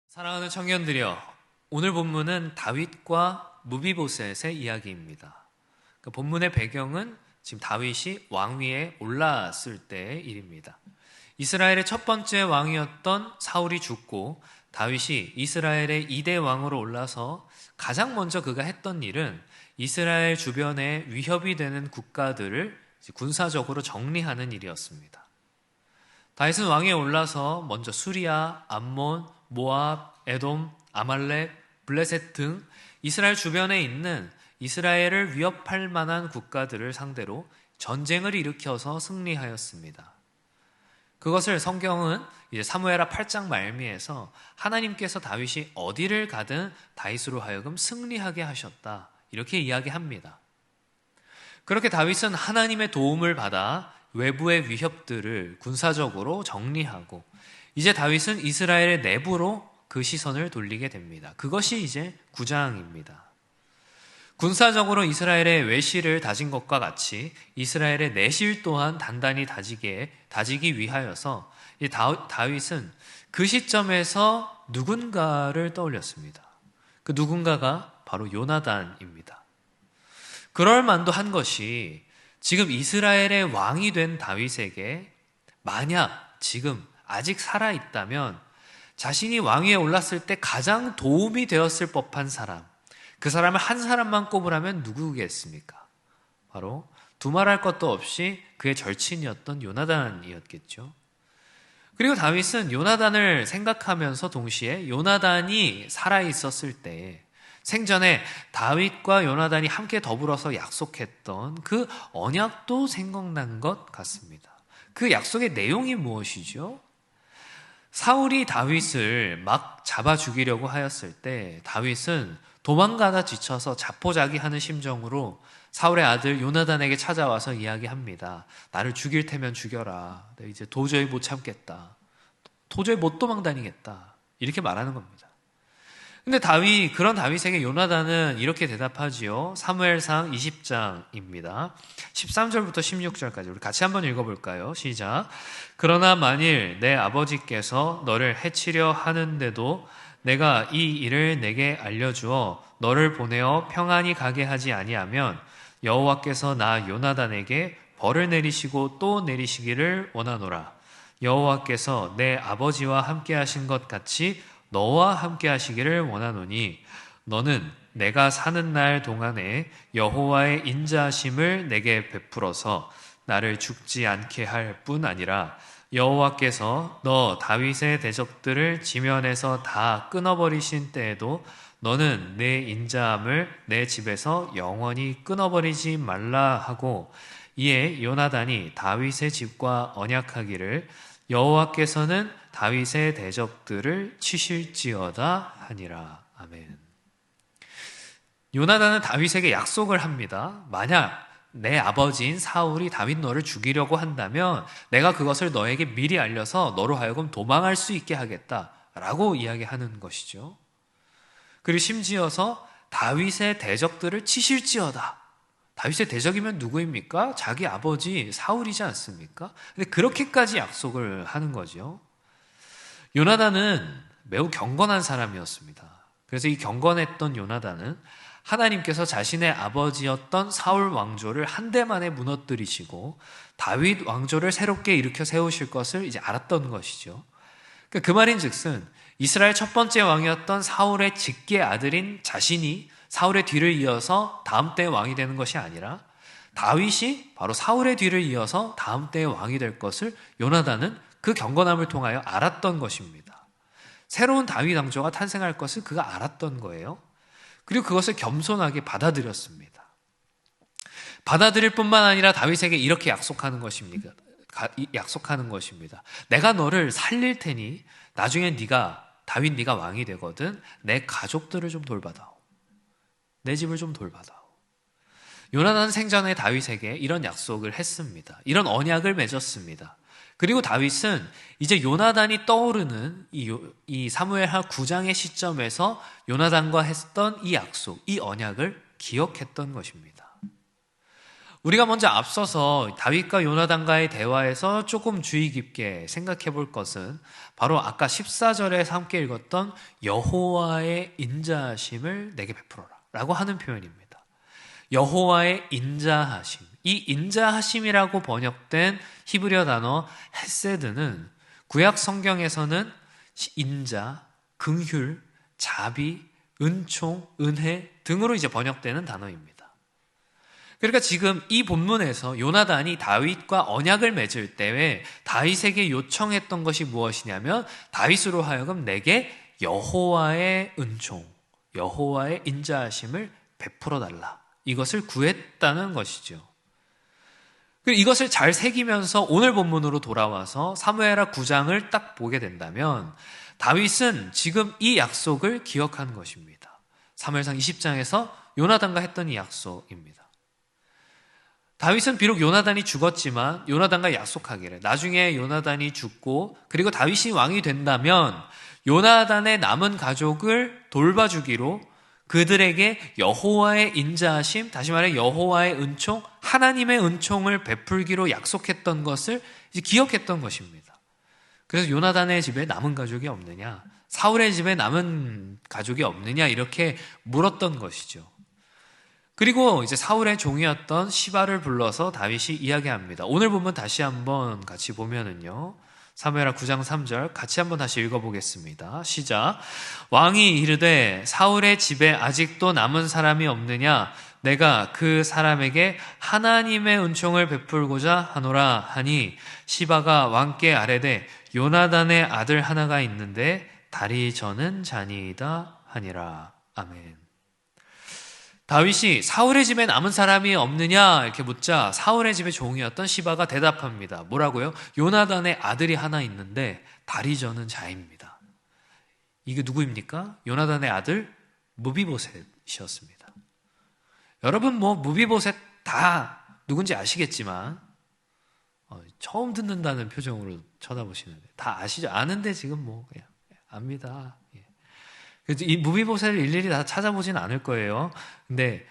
사랑하는 청년들이여, 오늘 본문은 다윗과 무비보셋의 이야기입니다. 그 본문의 배경은 지금 다윗이 왕위에 올랐을 때의 일입니다. 이스라엘의 첫 번째 왕이었던 사울이 죽고 다윗이 이스라엘의 2대 왕으로 올라서 가장 먼저 그가 했던 일은 이스라엘 주변에 위협이 되는 국가들을 군사적으로 정리하는 일이었습니다. 다윗은 왕위에 올라서 먼저 수리아, 암몬, 모압, 에돔, 아말렉, 블레셋 등 이스라엘 주변에 있는 이스라엘을 위협할 만한 국가들을 상대로 전쟁을 일으켜서 승리하였습니다. 그것을 성경은 이제 사무엘하 8장 말미에서 하나님께서 다윗이 어디를 가든 다윗으로 하여금 승리하게 하셨다, 이렇게 이야기합니다. 그렇게 다윗은 하나님의 도움을 받아 외부의 위협들을 군사적으로 정리하고 이제 다윗은 이스라엘의 내부로 그 시선을 돌리게 됩니다. 그것이 이제 9장입니다. 군사적으로 이스라엘의 외실을 다진 것과 같이 이스라엘의 내실 또한 단단히 다지기 위하여서 다윗은 그 시점에서 누군가를 떠올렸습니다. 그 누군가가 바로 요나단입니다. 그럴 만도 한 것이 지금 이스라엘의 왕이 된 다윗에게 만약 지금 아직 살아있다면 자신이 왕위에 올랐을 때 가장 도움이 되었을 법한 사람, 그 사람을 한 사람만 꼽으라면 누구겠습니까? 바로 두말할 것도 없이 그의 절친이었던 요나단이었겠죠. 그리고 다윗은 요나단을 생각하면서 동시에 요나단이 살아있었을 때 생전에 다윗과 요나단이 함께 더불어서 약속했던 그 언약도 생각난 것 같습니다. 그 약속의 내용이 무엇이죠? 사울이 다윗을 막 잡아 죽이려고 하였을 때 다윗은 도망가다 지쳐서 자포자기하는 심정으로 사울의 아들 요나단에게 찾아와서 이야기합니다. 나를 죽일 테면 죽여라. 이제 도저히 못 참겠다. 도저히 못 도망다니겠다. 이렇게 말하는 겁니다. 근데 그런 다윗에게 요나단은 이렇게 대답하지요. 사무엘상 20장입니다. 13절부터 16절까지 우리 같이 한번 읽어볼까요? 시작. 그러나 만일 내 아버지께서 너를 해치려 하는데도 내가 이 일을 내게 알려주어 너를 보내어 평안히 가게 하지 아니하면 여호와께서 나 요나단에게 벌을 내리시고 또 내리시기를 원하노라. 여호와께서 내 아버지와 함께 하신 것 같이 너와 함께 하시기를 원하노니 너는 내가 사는 날 동안에 여호와의 인자하심을 내게 베풀어서 나를 죽지 않게 할 뿐 아니라 여호와께서 너 다윗의 대적들을 지면에서 다 끊어버리신 때에도 너는 내 인자함을 내 집에서 영원히 끊어버리지 말라 하고 이에 요나단이 다윗의 집과 언약하기를 여호와께서는 다윗의 대적들을 치실지어다 하니라. 아멘. 요나단은 다윗에게 약속을 합니다. 만약 내 아버지인 사울이 다윗 너를 죽이려고 한다면 내가 그것을 너에게 미리 알려서 너로 하여금 도망할 수 있게 하겠다라고 이야기하는 것이죠. 그리고 심지어서 다윗의 대적들을 치실지어다. 다윗의 대적이면 누구입니까? 자기 아버지 사울이지 않습니까? 근데 그렇게까지 약속을 하는 거죠. 요나단은 매우 경건한 사람이었습니다. 그래서 이 경건했던 요나단은 하나님께서 자신의 아버지였던 사울 왕조를 한데 만에 무너뜨리시고 다윗 왕조를 새롭게 일으켜 세우실 것을 이제 알았던 것이죠. 그 말인즉슨 이스라엘 첫 번째 왕이었던 사울의 직계 아들인 자신이 사울의 뒤를 이어서 다음 때의 왕이 되는 것이 아니라 다윗이 바로 사울의 뒤를 이어서 다음 때의 왕이 될 것을 요나단은 그 경건함을 통하여 알았던 것입니다. 새로운 다윗 왕조가 탄생할 것을 그가 알았던 거예요. 그리고 그것을 겸손하게 받아들였습니다. 받아들일 뿐만 아니라 다윗에게 이렇게 약속하는 것입니다. 내가 너를 살릴 테니 나중에 다윗 네가 왕이 되거든 내 가족들을 좀 돌봐다오. 내 집을 좀 돌봐다오. 요나단 생전에 다윗에게 이런 약속을 했습니다. 이런 언약을 맺었습니다. 그리고 다윗은 이제 요나단이 떠오르는 이 사무엘하 9장의 시점에서 요나단과 했던 이 약속, 이 언약을 기억했던 것입니다. 우리가 먼저 앞서서 다윗과 요나단과의 대화에서 조금 주의 깊게 생각해 볼 것은 바로 아까 14절에 함께 읽었던 여호와의 인자하심을 내게 베풀어라 라고 하는 표현입니다. 여호와의 인자하심. 이 인자하심이라고 번역된 히브리어 단어 헤세드는 구약 성경에서는 인자, 긍휼, 자비, 은총, 은혜 등으로 이제 번역되는 단어입니다. 그러니까 지금 이 본문에서 요나단이 다윗과 언약을 맺을 때에 다윗에게 요청했던 것이 무엇이냐면 다윗으로 하여금 내게 여호와의 은총, 여호와의 인자하심을 베풀어 달라. 이것을 구했다는 것이죠. 그리고 이것을 잘 새기면서 오늘 본문으로 돌아와서 사무엘하 9장을 딱 보게 된다면 다윗은 지금 이 약속을 기억한 것입니다. 사무엘상 20장에서 요나단과 했던 이 약속입니다. 다윗은 비록 요나단이 죽었지만 요나단과 약속하기를 나중에 요나단이 죽고 그리고 다윗이 왕이 된다면 요나단의 남은 가족을 돌봐주기로 그들에게 여호와의 인자하심, 다시 말해 여호와의 은총, 하나님의 은총을 베풀기로 약속했던 것을 이제 기억했던 것입니다. 그래서 요나단의 집에 남은 가족이 없느냐, 사울의 집에 남은 가족이 없느냐 이렇게 물었던 것이죠. 그리고 이제 사울의 종이었던 시바를 불러서 다윗이 이야기합니다. 오늘 보면 다시 한번 같이 보면은요. 사무엘하 9장 3절 같이 한번 다시 읽어보겠습니다. 시작. 왕이 이르되 사울의 집에 아직도 남은 사람이 없느냐? 내가 그 사람에게 하나님의 은총을 베풀고자 하노라 하니 시바가 왕께 아뢰되 요나단의 아들 하나가 있는데 다리 저는 자니이다 하니라. 아멘. 다윗이 사울의 집에 남은 사람이 없느냐 이렇게 묻자 사울의 집의 종이었던 시바가 대답합니다. 뭐라고요? 요나단의 아들이 하나 있는데 다리 저는 자입니다. 이게 누구입니까? 요나단의 아들 무비보셋이었습니다. 여러분 뭐 무비보셋 다 누군지 아시겠지만 처음 듣는다는 표정으로 쳐다보시는데 다 아시죠? 아는데 지금 뭐 그냥 압니다. 그래서 이 무비보셋을 일일이 다 찾아보진 않을 거예요. 근데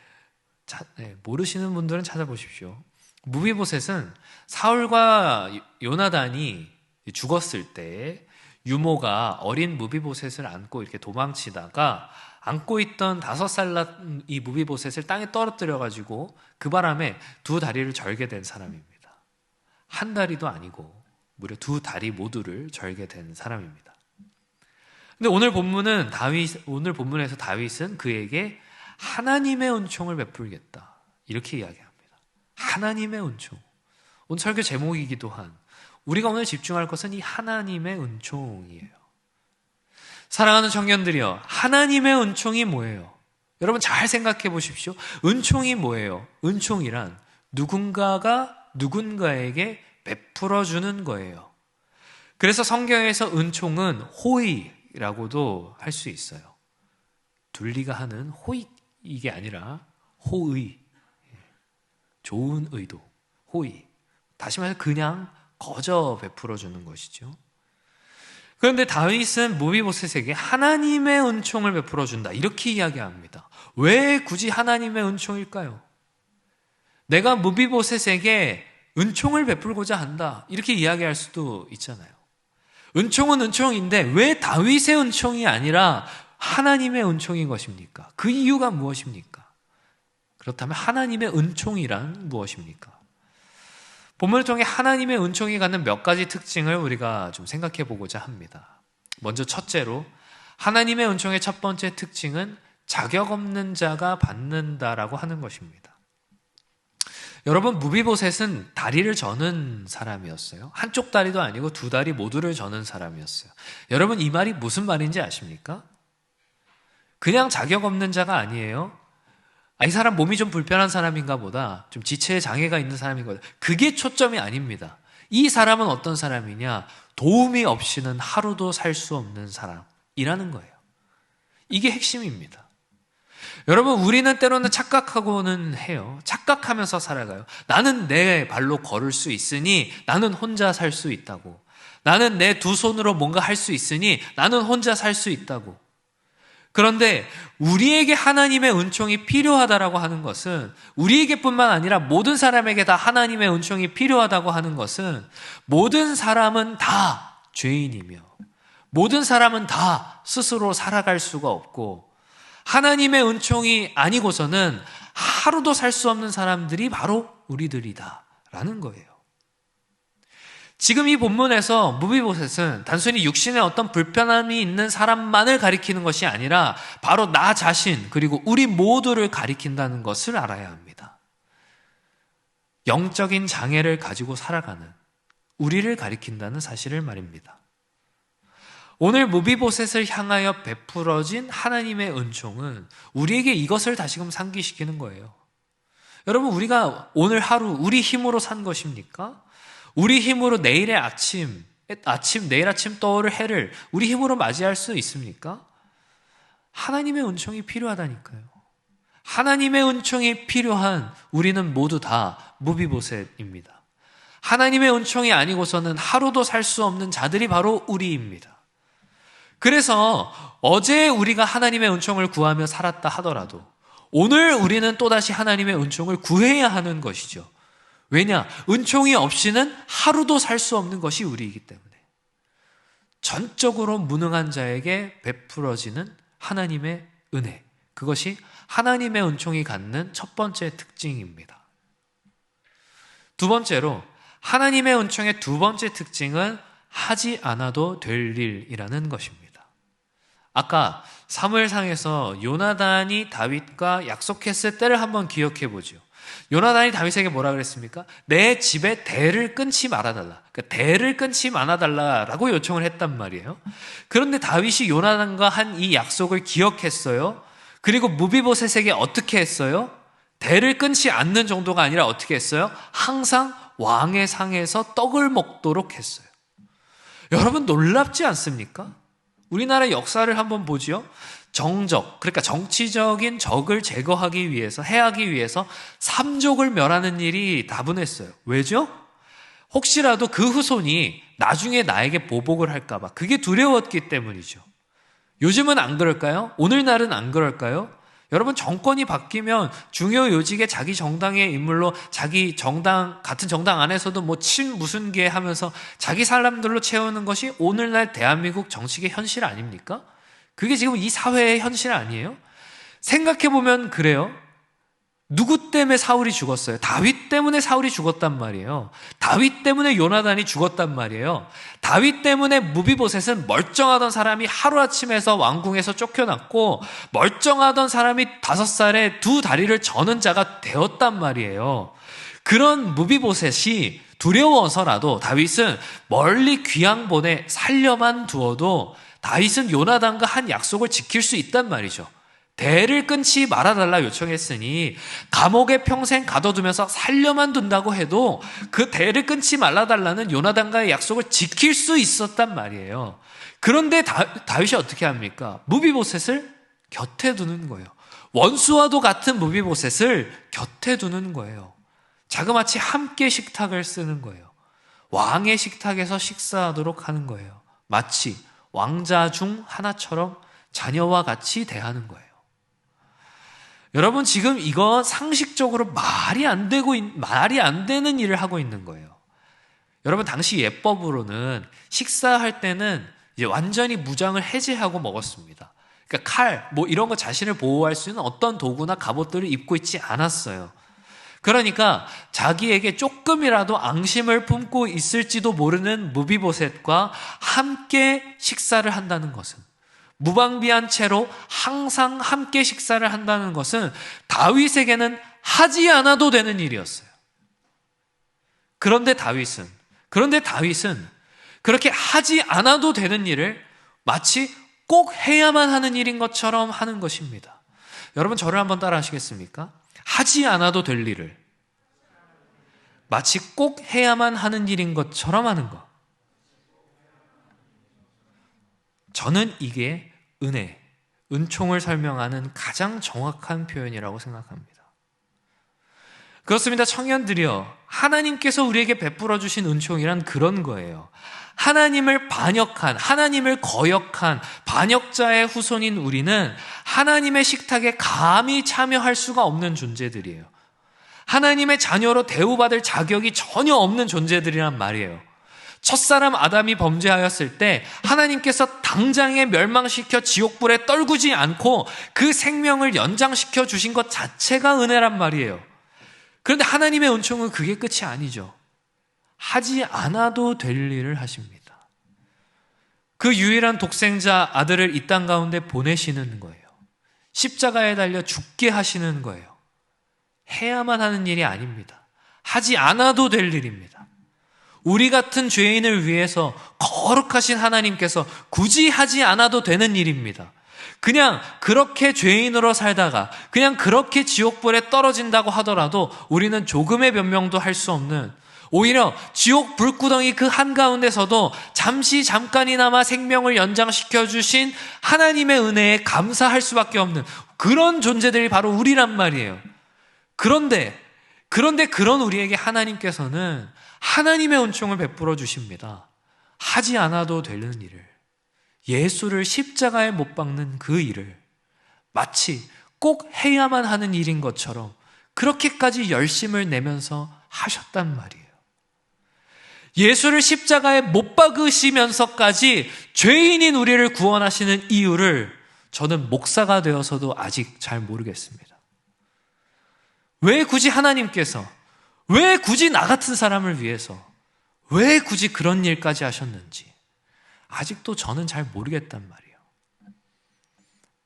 모르시는 분들은 찾아보십시오. 무비보셋은 사울과 요나단이 죽었을 때 유모가 어린 무비보셋을 안고 이렇게 도망치다가 안고 있던 5살 난 이 무비보셋을 땅에 떨어뜨려 가지고 그 바람에 두 다리를 절게 된 사람입니다. 한 다리도 아니고 무려 두 다리 모두를 절게 된 사람입니다. 근데 오늘 본문에서 다윗은 그에게 하나님의 은총을 베풀겠다. 이렇게 이야기합니다. 하나님의 은총. 오늘 설교 제목이기도 한 우리가 오늘 집중할 것은 이 하나님의 은총이에요. 사랑하는 청년들이여, 하나님의 은총이 뭐예요? 여러분 잘 생각해 보십시오. 은총이 뭐예요? 은총이란 누군가가 누군가에게 베풀어 주는 거예요. 그래서 성경에서 은총은 호의라고도 할 수 있어요. 둘리가 하는 호의, 이게 아니라 호의, 좋은 의도, 호의. 다시 말해서 그냥 거저 베풀어 주는 것이죠. 그런데 다윗은 무비보셋에게 하나님의 은총을 베풀어 준다 이렇게 이야기합니다. 왜 굳이 하나님의 은총일까요? 내가 무비보셋에게 은총을 베풀고자 한다 이렇게 이야기할 수도 있잖아요. 은총은 은총인데 왜 다윗의 은총이 아니라 하나님의 은총인 것입니까? 그 이유가 무엇입니까? 그렇다면 하나님의 은총이란 무엇입니까? 본문을 통해 하나님의 은총이 갖는 몇 가지 특징을 우리가 좀 생각해 보고자 합니다. 먼저 첫째로 하나님의 은총의 첫 번째 특징은 자격 없는 자가 받는다라고 하는 것입니다. 여러분, 무비보셋은 다리를 저는 사람이었어요. 한쪽 다리도 아니고 두 다리 모두를 저는 사람이었어요. 여러분, 이 말이 무슨 말인지 아십니까? 그냥 자격 없는 자가 아니에요. 이 사람 몸이 좀 불편한 사람인가 보다, 좀 지체에 장애가 있는 사람인가 보다. 그게 초점이 아닙니다. 이 사람은 어떤 사람이냐? 도움이 없이는 하루도 살 수 없는 사람이라는 거예요. 이게 핵심입니다. 여러분, 우리는 때로는 착각하고는 해요. 착각하면서 살아가요. 나는 내 발로 걸을 수 있으니 나는 혼자 살 수 있다고. 나는 내 두 손으로 뭔가 할 수 있으니 나는 혼자 살 수 있다고. 그런데 우리에게 하나님의 은총이 필요하다라고 하는 것은, 우리에게뿐만 아니라 모든 사람에게 다 하나님의 은총이 필요하다고 하는 것은, 모든 사람은 다 죄인이며 모든 사람은 다 스스로 살아갈 수가 없고, 하나님의 은총이 아니고서는 하루도 살 수 없는 사람들이 바로 우리들이다라는 거예요. 지금 이 본문에서 무비보셋은 단순히 육신에 어떤 불편함이 있는 사람만을 가리키는 것이 아니라 바로 나 자신, 그리고 우리 모두를 가리킨다는 것을 알아야 합니다. 영적인 장애를 가지고 살아가는 우리를 가리킨다는 사실을 말입니다. 오늘 무비보셋을 향하여 베풀어진 하나님의 은총은 우리에게 이것을 다시금 상기시키는 거예요. 여러분, 우리가 오늘 하루 우리 힘으로 산 것입니까? 우리 힘으로 내일 아침 떠오를 해를 우리 힘으로 맞이할 수 있습니까? 하나님의 은총이 필요하다니까요. 하나님의 은총이 필요한 우리는 모두 다 무비보셋입니다. 하나님의 은총이 아니고서는 하루도 살 수 없는 자들이 바로 우리입니다. 그래서 어제 우리가 하나님의 은총을 구하며 살았다 하더라도 오늘 우리는 또다시 하나님의 은총을 구해야 하는 것이죠. 왜냐? 은총이 없이는 하루도 살 수 없는 것이 우리이기 때문에. 전적으로 무능한 자에게 베풀어지는 하나님의 은혜, 그것이 하나님의 은총이 갖는 첫 번째 특징입니다. 두 번째로, 하나님의 은총의 두 번째 특징은 하지 않아도 될 일이라는 것입니다. 아까 사무엘상에서 요나단이 다윗과 약속했을 때를 한번 기억해 보죠. 요나단이 다윗에게 뭐라 그랬습니까? 내 집에 대를 끊지 말아달라. 그러니까 대를 끊지 말아달라라고 요청을 했단 말이에요. 그런데 다윗이 요나단과 한 이 약속을 기억했어요. 그리고 무비보셋에게 어떻게 했어요? 대를 끊지 않는 정도가 아니라 어떻게 했어요? 항상 왕의 상에서 떡을 먹도록 했어요. 여러분, 놀랍지 않습니까? 우리나라 역사를 한번 보지요. 정적, 그러니까 정치적인 적을 제거하기 위해서, 해하기 위해서 삼족을 멸하는 일이 다분했어요. 왜죠? 혹시라도 그 후손이 나중에 나에게 보복을 할까봐, 그게 두려웠기 때문이죠. 요즘은 안 그럴까요? 오늘날은 안 그럴까요? 여러분, 정권이 바뀌면 중요 요직에 자기 정당의 인물로, 자기 정당, 같은 정당 안에서도 뭐 무슨 게 하면서 자기 사람들로 채우는 것이 오늘날 대한민국 정치계 현실 아닙니까? 그게 지금 이 사회의 현실 아니에요? 생각해보면 그래요. 누구 때문에 사울이 죽었어요? 다윗 때문에 사울이 죽었단 말이에요. 다윗 때문에 요나단이 죽었단 말이에요. 다윗 때문에 무비보셋은 멀쩡하던 사람이 하루아침에서 왕궁에서 쫓겨났고, 멀쩡하던 사람이 5살에 2다리를 저는 자가 되었단 말이에요. 그런 무비보셋이 두려워서라도 다윗은 멀리 귀양본에 살려만 두어도 다윗은 요나단과 한 약속을 지킬 수 있단 말이죠. 대를 끊지 말아달라 요청했으니 감옥에 평생 가둬두면서 살려만 둔다고 해도 그 대를 끊지 말아달라는 요나단과의 약속을 지킬 수 있었단 말이에요. 그런데 다윗이 어떻게 합니까? 무비보셋을 곁에 두는 거예요. 원수와도 같은 무비보셋을 곁에 두는 거예요. 자그마치 함께 식탁을 쓰는 거예요. 왕의 식탁에서 식사하도록 하는 거예요. 마치 왕자 중 하나처럼 자녀와 같이 대하는 거예요. 여러분, 지금 이거 상식적으로 말이 안 되는 일을 하고 있는 거예요. 여러분, 당시 예법으로는 식사할 때는 이제 완전히 무장을 해제하고 먹었습니다. 그러니까 칼, 뭐 이런 거 자신을 보호할 수 있는 어떤 도구나 갑옷들을 입고 있지 않았어요. 그러니까 자기에게 조금이라도 앙심을 품고 있을지도 모르는 무비보셋과 함께 식사를 한다는 것은, 무방비한 채로 항상 함께 식사를 한다는 것은 다윗에게는 하지 않아도 되는 일이었어요. 그런데 다윗은 그렇게 하지 않아도 되는 일을 마치 꼭 해야만 하는 일인 것처럼 하는 것입니다. 여러분, 저를 한번 따라 하시겠습니까? 하지 않아도 될 일을 마치 꼭 해야만 하는 일인 것처럼 하는 것. 저는 이게 은총을 설명하는 가장 정확한 표현이라고 생각합니다. 그렇습니다. 청년들이여, 하나님께서 우리에게 베풀어 주신 은총이란 그런 거예요. 하나님을 반역한, 하나님을 거역한 반역자의 후손인 우리는 하나님의 식탁에 감히 참여할 수가 없는 존재들이에요. 하나님의 자녀로 대우받을 자격이 전혀 없는 존재들이란 말이에요. 첫사람 아담이 범죄하였을 때 하나님께서 당장에 멸망시켜 지옥불에 떨구지 않고 그 생명을 연장시켜 주신 것 자체가 은혜란 말이에요. 그런데 하나님의 은총은 그게 끝이 아니죠. 하지 않아도 될 일을 하십니다. 그 유일한 독생자 아들을 이 땅 가운데 보내시는 거예요. 십자가에 달려 죽게 하시는 거예요. 해야만 하는 일이 아닙니다. 하지 않아도 될 일입니다. 우리 같은 죄인을 위해서 거룩하신 하나님께서 굳이 하지 않아도 되는 일입니다. 그냥 그렇게 죄인으로 살다가 그냥 그렇게 지옥불에 떨어진다고 하더라도 우리는 조금의 변명도 할 수 없는, 오히려 지옥 불구덩이 그 한가운데서도 잠깐이나마 생명을 연장시켜 주신 하나님의 은혜에 감사할 수밖에 없는 그런 존재들이 바로 우리란 말이에요. 그런데 그런 우리에게 하나님께서는 하나님의 은총을 베풀어 주십니다. 하지 않아도 되는 일을, 예수를 십자가에 못 박는 그 일을 마치 꼭 해야만 하는 일인 것처럼 그렇게까지 열심을 내면서 하셨단 말이에요. 예수를 십자가에 못 박으시면서까지 죄인인 우리를 구원하시는 이유를 저는 목사가 되어서도 아직 잘 모르겠습니다. 왜 굳이 하나님께서, 왜 굳이 나 같은 사람을 위해서, 왜 굳이 그런 일까지 하셨는지 아직도 저는 잘 모르겠단 말이에요.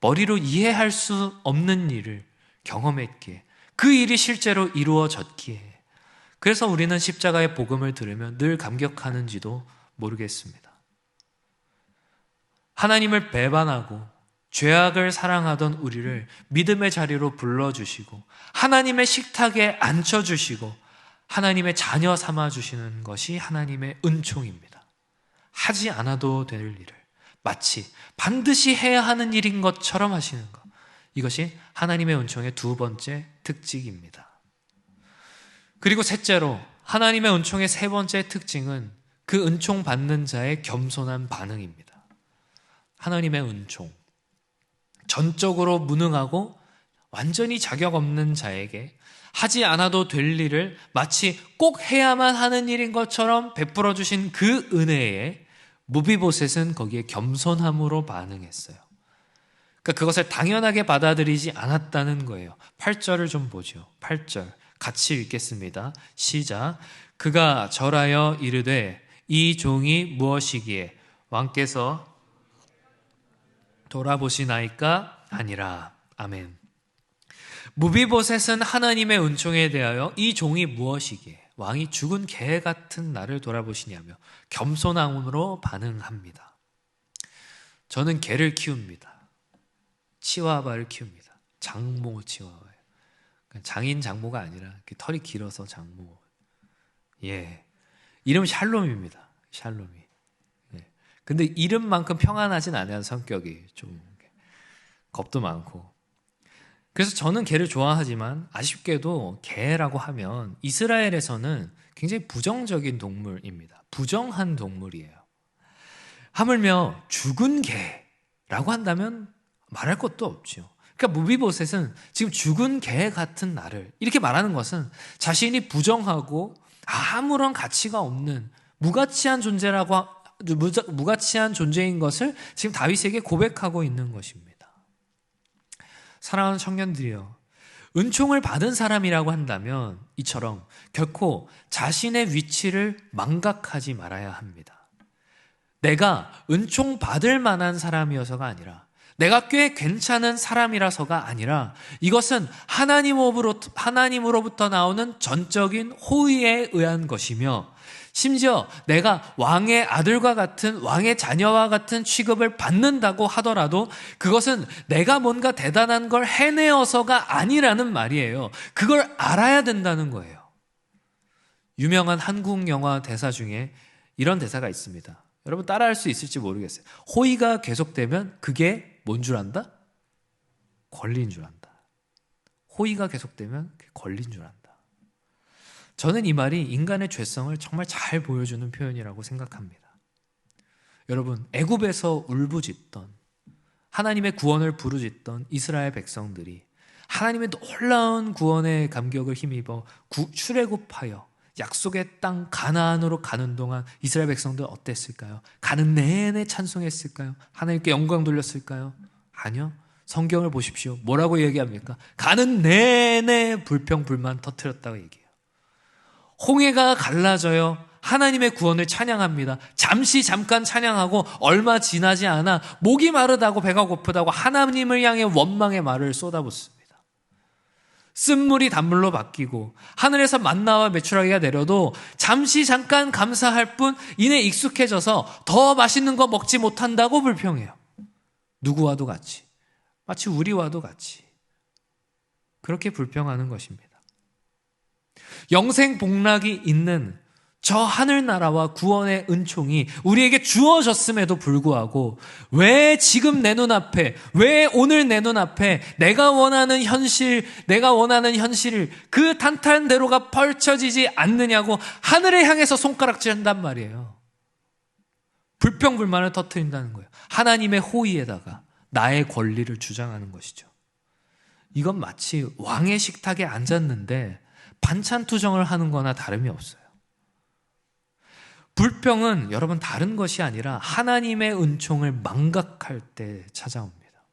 머리로 이해할 수 없는 일을 경험했기에, 그 일이 실제로 이루어졌기에, 그래서 우리는 십자가의 복음을 들으면 늘 감격하는지도 모르겠습니다. 하나님을 배반하고 죄악을 사랑하던 우리를 믿음의 자리로 불러주시고 하나님의 식탁에 앉혀주시고 하나님의 자녀 삼아주시는 것이 하나님의 은총입니다. 하지 않아도 될 일을 마치 반드시 해야 하는 일인 것처럼 하시는 것, 이것이 하나님의 은총의 두 번째 특징입니다. 그리고 셋째로 하나님의 은총의 세 번째 특징은 그 은총 받는 자의 겸손한 반응입니다. 하나님의 은총, 전적으로 무능하고 완전히 자격 없는 자에게 하지 않아도 될 일을 마치 꼭 해야만 하는 일인 것처럼 베풀어 주신 그 은혜에 무비보셋은 거기에 겸손함으로 반응했어요. 그러니까 그것을 당연하게 받아들이지 않았다는 거예요. 8절을 좀 보죠. 8절 같이 읽겠습니다. 시작. 그가 절하여 이르되 이 종이 무엇이기에 왕께서 돌아보시나이까 하니라. 아멘. 무비보셋은 하나님의 은총에 대하여 이 종이 무엇이기에 왕이 죽은 개 같은 나를 돌아보시냐며 겸손함으로 반응합니다. 저는 개를 키웁니다. 치와바를 키웁니다. 장모 치와바예요. 장인 장모가 아니라 털이 길어서 장모. 예, 이름 샬롬입니다. 샬롬이. 예. 근데 이름만큼 평안하진 않아요. 성격이 좀 겁도 많고. 그래서 저는 개를 좋아하지만 아쉽게도 개라고 하면 이스라엘에서는 굉장히 부정적인 동물입니다. 부정한 동물이에요. 하물며 죽은 개라고 한다면 말할 것도 없죠. 그러니까 무비보셋은 지금 죽은 개 같은 나를 이렇게 말하는 것은 자신이 부정하고 아무런 가치가 없는 무가치한 존재인 것을 지금 다윗에게 고백하고 있는 것입니다. 사랑하는 청년들이여, 은총을 받은 사람이라고 한다면 이처럼 결코 자신의 위치를 망각하지 말아야 합니다. 내가 은총 받을 만한 사람이어서가 아니라, 내가 꽤 괜찮은 사람이라서가 아니라, 이것은 하나님으로부터 나오는 전적인 호의에 의한 것이며, 심지어 내가 왕의 아들과 같은, 왕의 자녀와 같은 취급을 받는다고 하더라도 그것은 내가 뭔가 대단한 걸 해내어서가 아니라는 말이에요. 그걸 알아야 된다는 거예요. 유명한 한국 영화 대사 중에 이런 대사가 있습니다. 여러분 따라할 수 있을지 모르겠어요. 호의가 계속되면 그게 뭔 줄 안다? 권리인 줄 안다. 호의가 계속되면 그게 권리인 줄 안다. 저는 이 말이 인간의 죄성을 정말 잘 보여주는 표현이라고 생각합니다. 여러분, 애굽에서 울부짖던 하나님의 구원을 부르짖던 이스라엘 백성들이 하나님의 놀라운 구원의 감격을 힘입어 출애굽하여 약속의 땅 가나안으로 가는 동안 이스라엘 백성들 어땠을까요? 가는 내내 찬송했을까요? 하나님께 영광 돌렸을까요? 아니요. 성경을 보십시오. 뭐라고 얘기합니까? 가는 내내 불평불만 터뜨렸다고 얘기해요. 홍해가 갈라져요. 하나님의 구원을 찬양합니다. 잠깐 찬양하고 얼마 지나지 않아 목이 마르다고 배가 고프다고 하나님을 향해 원망의 말을 쏟아붓습니다. 쓴물이 단물로 바뀌고 하늘에서 만나와 메추라기가 내려도 잠깐 감사할 뿐 이내 익숙해져서 더 맛있는 거 먹지 못한다고 불평해요. 누구와도 같이, 마치 우리와도 같이 그렇게 불평하는 것입니다. 영생복락이 있는 저 하늘나라와 구원의 은총이 우리에게 주어졌음에도 불구하고 왜 지금 내 눈앞에, 왜 오늘 내 눈앞에 내가 원하는 현실을 그 탄탄대로가 펼쳐지지 않느냐고 하늘을 향해서 손가락질한단 말이에요. 불평불만을 터뜨린다는 거예요. 하나님의 호의에다가 나의 권리를 주장하는 것이죠. 이건 마치 왕의 식탁에 앉았는데 반찬 투정을 하는 거나 다름이 없어요. 불평은 여러분 다른 것이 아니라 하나님의 은총을 망각할 때 찾아옵니다.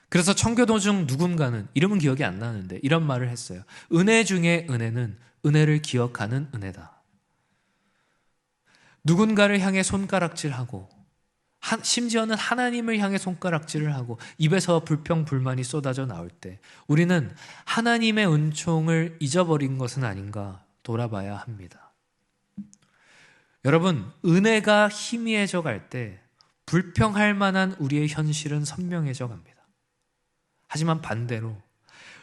그래서 청교도 중 누군가는, 이름은 기억이 안 나는데 이런 말을 했어요. 은혜 중에 은혜는 은혜를 기억하는 은혜다. 누군가를 향해 손가락질하고 심지어는 하나님을 향해 손가락질을 하고 입에서 불평불만이 쏟아져 나올 때 우리는 하나님의 은총을 잊어버린 것은 아닌가 돌아봐야 합니다. 여러분, 은혜가 희미해져 갈 때 불평할 만한 우리의 현실은 선명해져 갑니다. 하지만 반대로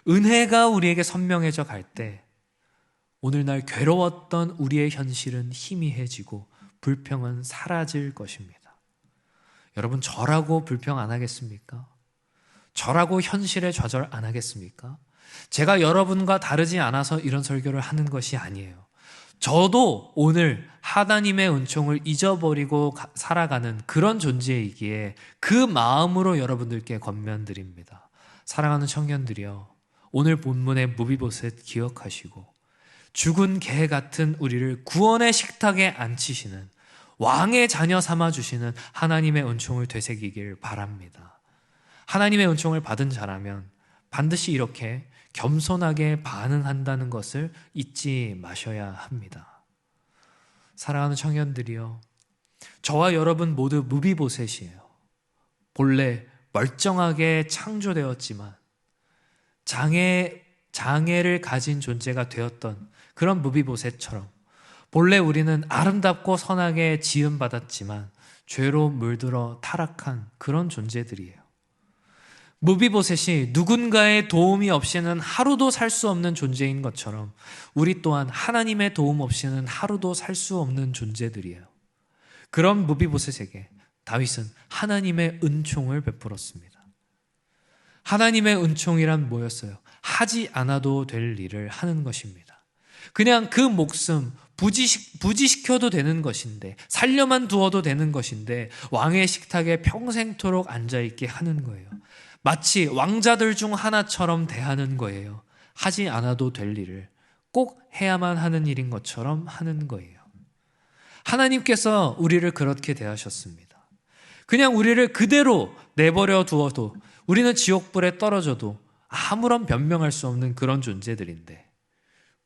은혜가 우리에게 선명해져 갈 때 오늘날 괴로웠던 우리의 현실은 희미해지고 불평은 사라질 것입니다. 여러분, 저라고 불평 안 하겠습니까? 저라고 현실에 좌절 안 하겠습니까? 제가 여러분과 다르지 않아서 이런 설교를 하는 것이 아니에요. 저도 오늘 하나님의 은총을 잊어버리고 살아가는 그런 존재이기에 그 마음으로 여러분들께 권면드립니다. 사랑하는 청년들이여, 오늘 본문의 무비보셋 기억하시고 죽은 개 같은 우리를 구원의 식탁에 앉히시는 왕의 자녀 삼아주시는 하나님의 은총을 되새기길 바랍니다. 하나님의 은총을 받은 자라면 반드시 이렇게 겸손하게 반응한다는 것을 잊지 마셔야 합니다. 사랑하는 청년들이여, 저와 여러분 모두 무비보셋이에요. 본래 멀쩡하게 창조되었지만 장애를 가진 존재가 되었던 그런 무비보셋처럼 본래 우리는 아름답고 선하게 지음받았지만 죄로 물들어 타락한 그런 존재들이에요. 무비보셋이 누군가의 도움이 없이는 하루도 살 수 없는 존재인 것처럼 우리 또한 하나님의 도움 없이는 하루도 살 수 없는 존재들이에요. 그런 무비보셋에게 다윗은 하나님의 은총을 베풀었습니다. 하나님의 은총이란 뭐였어요? 하지 않아도 될 일을 하는 것입니다. 그냥 그 목숨 부지시켜도 되는 것인데, 살려만 두어도 되는 것인데 왕의 식탁에 평생토록 앉아있게 하는 거예요. 마치 왕자들 중 하나처럼 대하는 거예요. 하지 않아도 될 일을 꼭 해야만 하는 일인 것처럼 하는 거예요. 하나님께서 우리를 그렇게 대하셨습니다. 그냥 우리를 그대로 내버려 두어도 우리는 지옥불에 떨어져도 아무런 변명할 수 없는 그런 존재들인데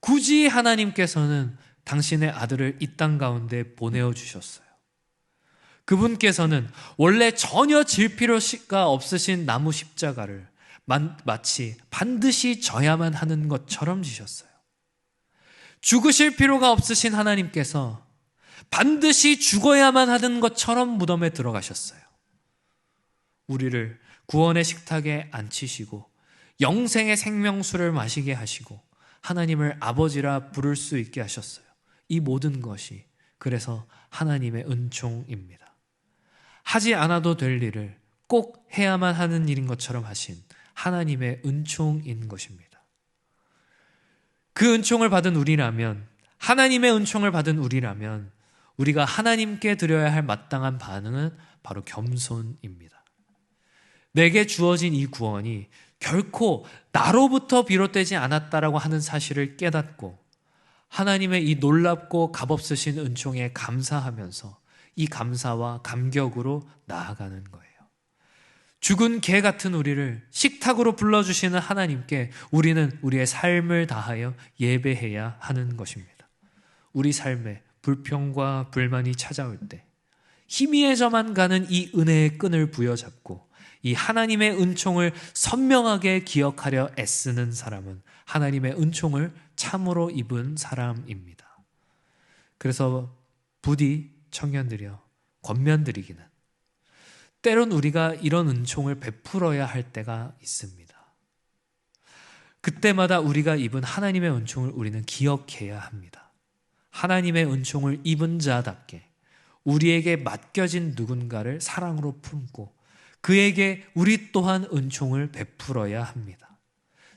굳이 하나님께서는 당신의 아들을 이 땅 가운데 보내어 주셨어요. 그분께서는 원래 전혀 질 필요가 없으신 나무 십자가를 마치 반드시 져야만 하는 것처럼 지셨어요. 죽으실 필요가 없으신 하나님께서 반드시 죽어야만 하는 것처럼 무덤에 들어가셨어요. 우리를 구원의 식탁에 앉히시고 영생의 생명수를 마시게 하시고 하나님을 아버지라 부를 수 있게 하셨어요. 이 모든 것이 그래서 하나님의 은총입니다. 하지 않아도 될 일을 꼭 해야만 하는 일인 것처럼 하신 하나님의 은총인 것입니다. 그 은총을 받은 우리라면, 하나님의 은총을 받은 우리라면 우리가 하나님께 드려야 할 마땅한 반응은 바로 겸손입니다. 내게 주어진 이 구원이 결코 나로부터 비롯되지 않았다라고 하는 사실을 깨닫고 하나님의 이 놀랍고 값없으신 은총에 감사하면서 이 감사와 감격으로 나아가는 거예요. 죽은 개 같은 우리를 식탁으로 불러주시는 하나님께 우리는 우리의 삶을 다하여 예배해야 하는 것입니다. 우리 삶에 불평과 불만이 찾아올 때 희미해져만 가는 이 은혜의 끈을 부여잡고 이 하나님의 은총을 선명하게 기억하려 애쓰는 사람은 하나님의 은총을 참으로 입은 사람입니다. 그래서 부디 청년들이여 권면드리기는 때론 우리가 이런 은총을 베풀어야 할 때가 있습니다. 그때마다 우리가 입은 하나님의 은총을 우리는 기억해야 합니다. 하나님의 은총을 입은 자답게 우리에게 맡겨진 누군가를 사랑으로 품고 그에게 우리 또한 은총을 베풀어야 합니다.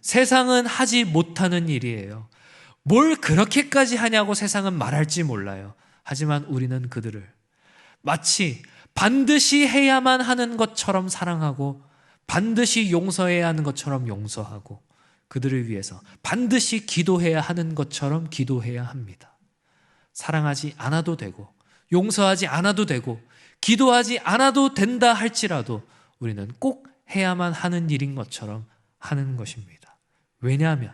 세상은 하지 못하는 일이에요. 뭘 그렇게까지 하냐고 세상은 말할지 몰라요. 하지만 우리는 그들을 마치 반드시 해야만 하는 것처럼 사랑하고 반드시 용서해야 하는 것처럼 용서하고 그들을 위해서 반드시 기도해야 하는 것처럼 기도해야 합니다. 사랑하지 않아도 되고 용서하지 않아도 되고 기도하지 않아도 된다 할지라도 우리는 꼭 해야만 하는 일인 것처럼 하는 것입니다. 왜냐하면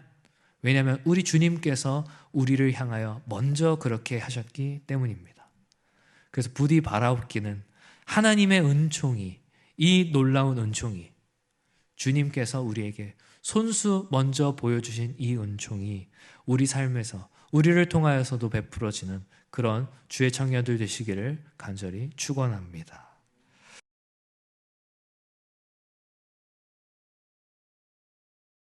우리 주님께서 우리를 향하여 먼저 그렇게 하셨기 때문입니다. 그래서 부디 바라옵기는 하나님의 은총이, 이 놀라운 은총이 주님께서 우리에게 손수 먼저 보여주신 이 은총이 우리 삶에서 우리를 통하여서도 베풀어지는 그런 주의 청년들 되시기를 간절히 축원합니다.